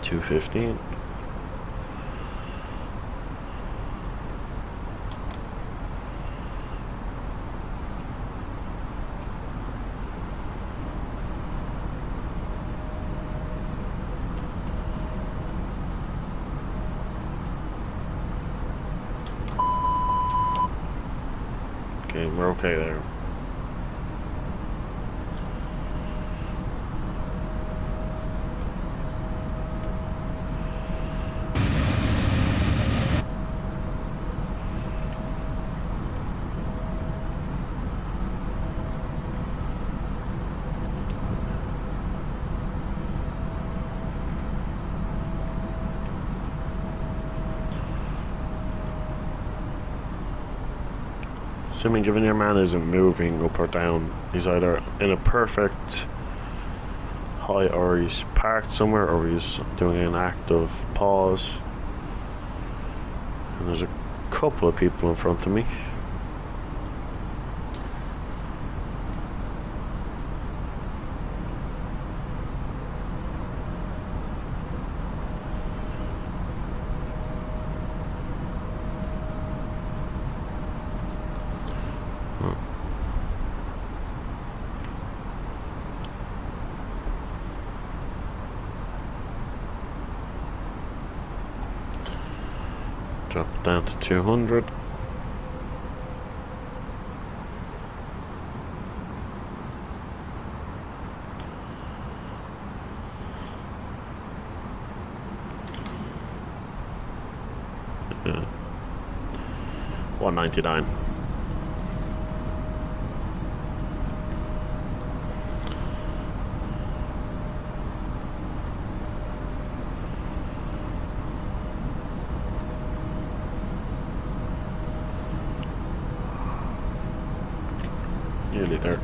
215. Okay, we're okay there. Assuming given your man isn't moving up or down, he's either in a perfect height or he's parked somewhere or he's doing an active pause. And there's a couple of people in front of me. Drop down to 200. 199. Nearly there.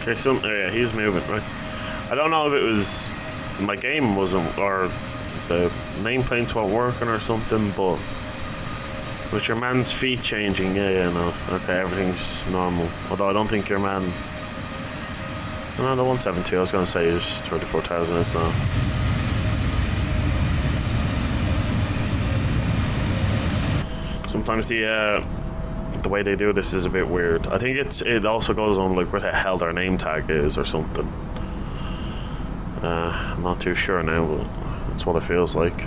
Okay, so yeah, he's moving, right? I don't know if it was my game wasn't, or the nameplates weren't working or something, but with your man's feet changing, yeah, no, okay, everything's normal. Although I don't think your man, no, the 172 I was going to say is 34,000, it's not. Sometimes the way they do this is a bit weird. I think it also goes on like where the hell their name tag is or something. I'm not too sure now, but that's what it feels like.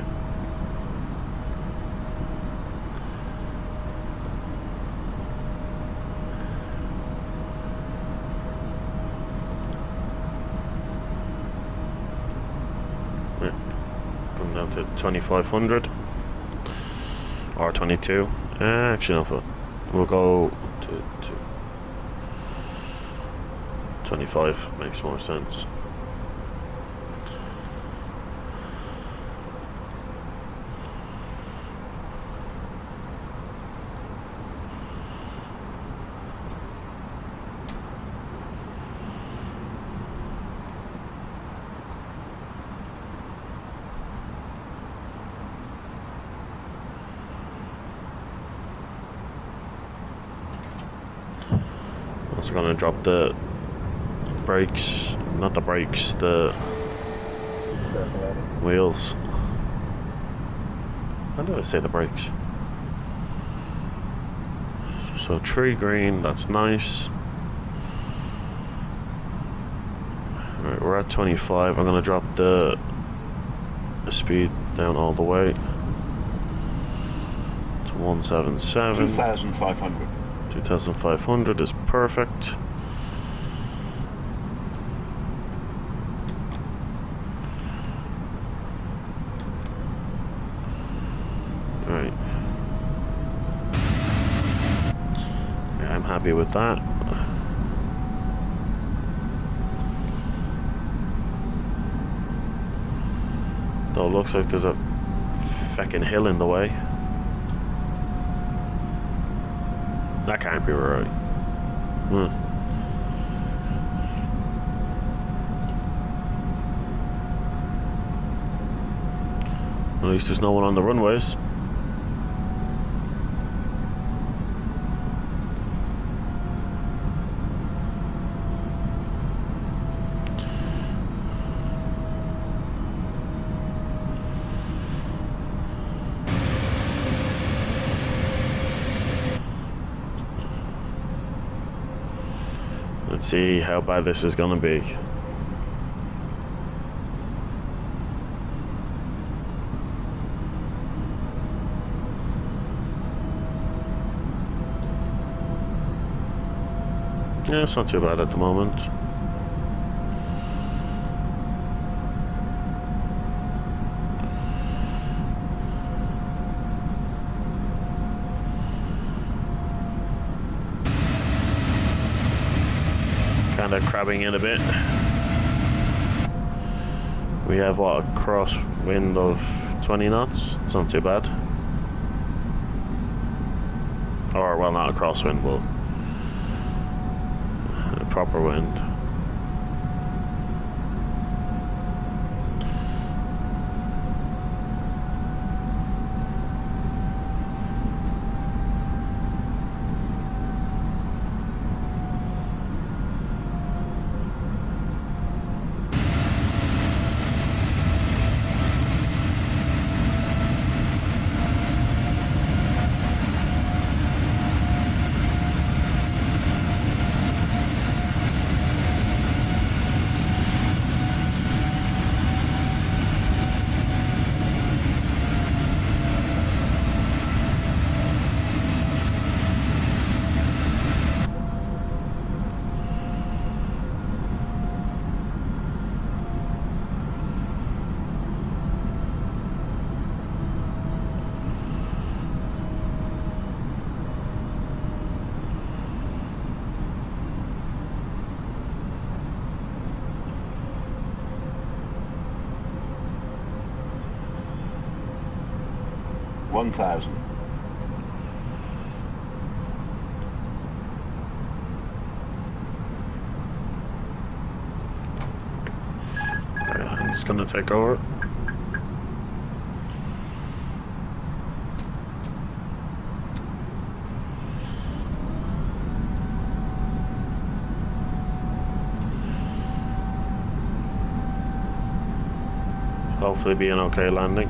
Yeah. Come down to 2,500 or 22. Actually, no, we'll go to 25. Makes more sense. Also gonna drop the brakes, not the brakes, the wheels. How did I say the brakes? So 3 green, that's nice. Alright, we're at 25. I'm gonna drop the speed down all the way to 177. 2,500. 2,500 is perfect. Alright. Okay, I'm happy with that. Though it looks like there's a feckin' hill in the way. That can't be right. At least there's no one on the runways. Let's see how bad this is gonna be. Yeah, it's not too bad at the moment. Kind of crabbing in a bit. We have what, a crosswind of 20 knots? It's not too bad. Or, well, not a crosswind, but a proper wind. 1000. I'm just gonna take over. Hopefully be an okay landing.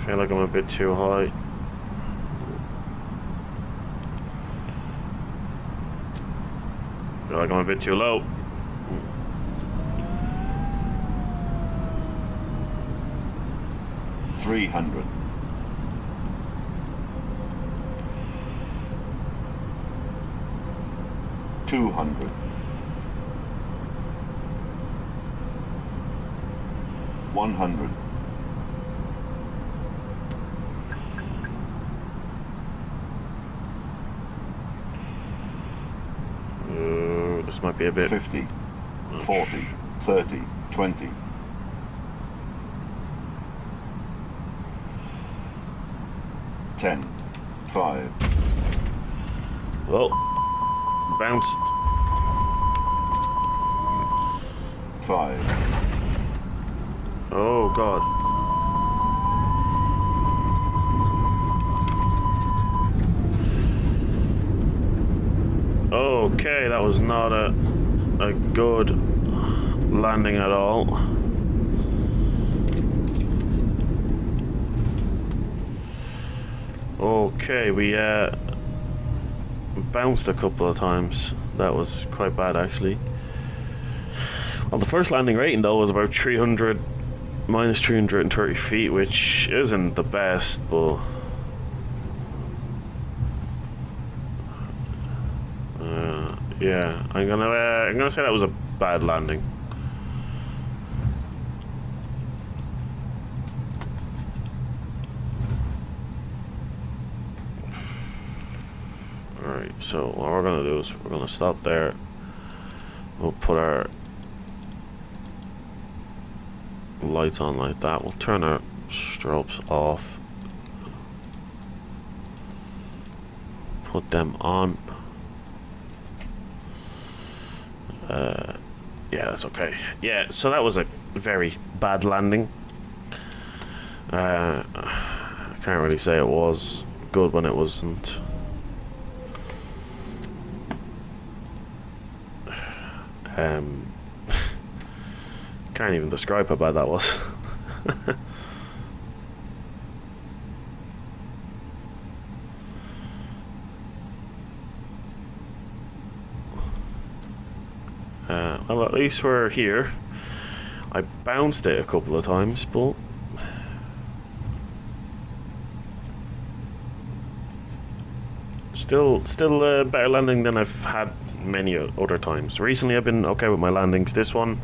Feel like I'm a bit too high. Feel like I'm a bit too low. $300. 200. 100. This might be a bit 50, much. 40, 30, 20. 10, 5. Well, bounced. 5. Oh god. Okay, that was not a good landing at all. Okay, we bounced a couple of times. That was quite bad actually. Well, the first landing rating though was about 300, minus 330 feet, which isn't the best, but yeah, I'm gonna say that was a bad landing. All right, so what we're gonna do is we're gonna stop there. We'll put our lights on like that. We'll turn our strobes off. Put them on. Yeah, that's okay. Yeah, so that was a very bad landing. I can't really say it was good when it wasn't. Can't even describe how bad that was. Well, at least we're here. I bounced it a couple of times, but still a better landing than I've had many other times. Recently I've been okay with my landings. This one,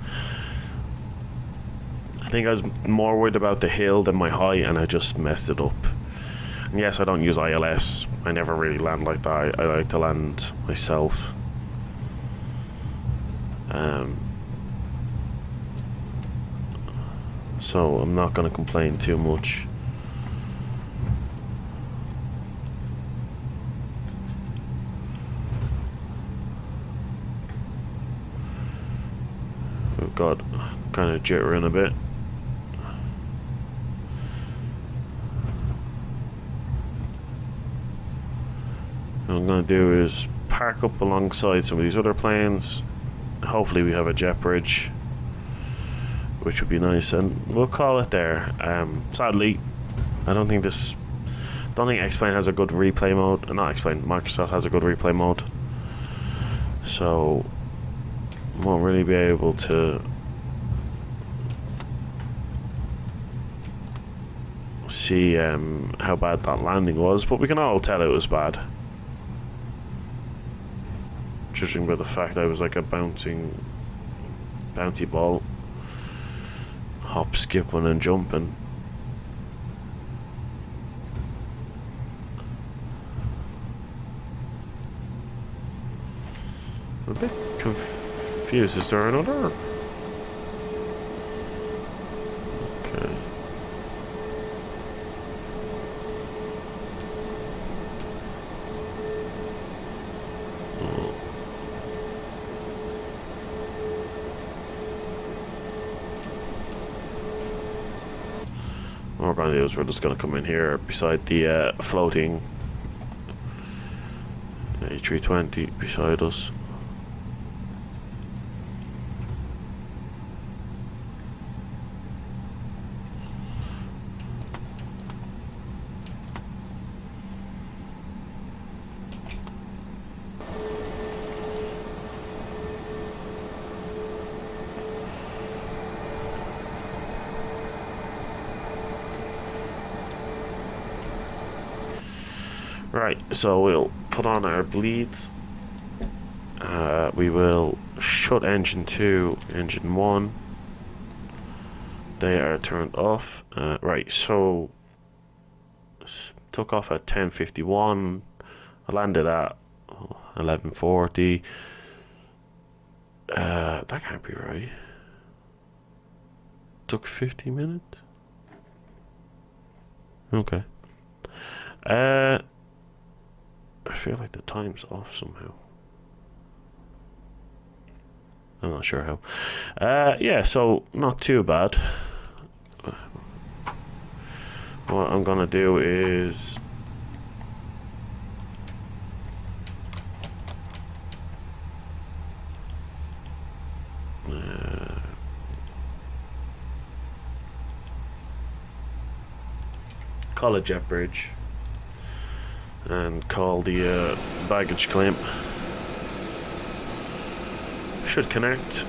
I think I was more worried about the hill than my height, and I just messed it up. And yes, I don't use ILS. I never really land like that. I like to land myself. So I'm not going to complain too much. Oh god, kind of jittering a bit. What I'm going to do is park up alongside some of these other planes. Hopefully we have a jet bridge, which would be nice, and we'll call it there. Sadly, I don't think X-Plane has a good replay mode. Not X-Plane, Microsoft has a good replay mode, so won't really be able to see how bad that landing was, but we can all tell it was bad, judging by the fact I was like a bouncy ball. hop, skipping and jumping. I'm a bit confused. Is there another? Okay. What we're going to do is we're just going to come in here beside the floating A320 beside us. Right, so we'll put on our bleeds. We will shut engine 2, engine 1. They are turned off. Right, so took off at 10:51. I landed at 11:40. That can't be right. Took 50 minutes. Okay. I feel like the time's off somehow. I'm not sure how. Yeah, so not too bad. What I'm gonna do is call a jet bridge and call the baggage claim. Should connect.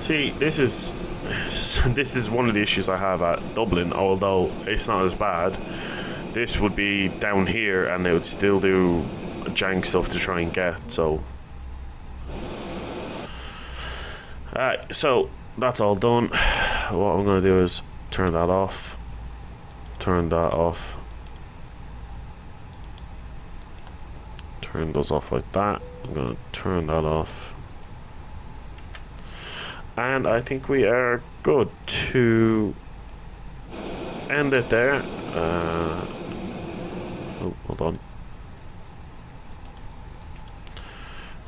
See, this is one of the issues I have at Dublin, although it's not as bad. This would be down here and it would still do jank stuff to try and get, so. Alright, so that's all done. What I'm gonna do is turn that off. Turn that off. Turn those off like that. I'm gonna turn that off. And I think we are good to end it there. Oh, hold on.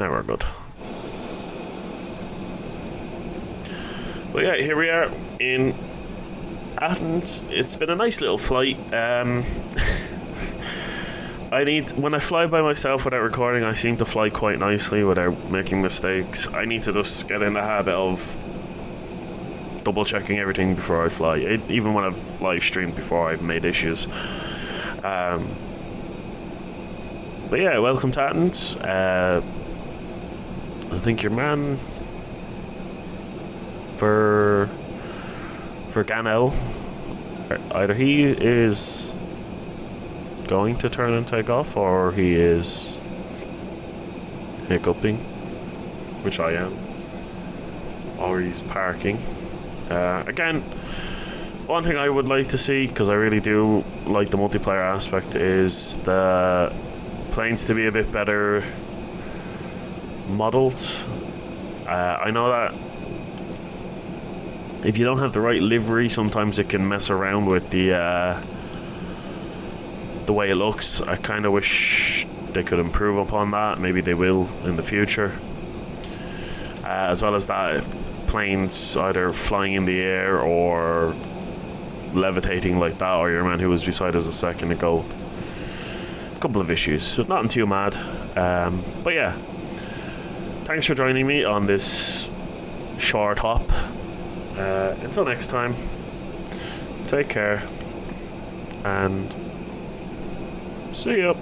Now we're good. But yeah, here we are in Athens. It's been a nice little flight. When I fly by myself without recording, I seem to fly quite nicely without making mistakes. I need to just get in the habit of double checking everything before I fly. Even when I've live streamed before, I've made issues. But yeah, welcome to Athens. I think your man for Ganel, either he is going to turn and take off, or he is hiccuping, which I am, or he's parking. Again, one thing I would like to see, because I really do like the multiplayer aspect, is the planes to be a bit better modeled. I know that if you don't have the right livery, sometimes it can mess around with the way it looks. I kind of wish they could improve upon that. Maybe they will in the future. As well as that, planes either flying in the air or levitating like that, or your man who was beside us a second ago. A couple of issues, so nothing too mad. But yeah, thanks for joining me on this short hop. Until next time, take care and see ya.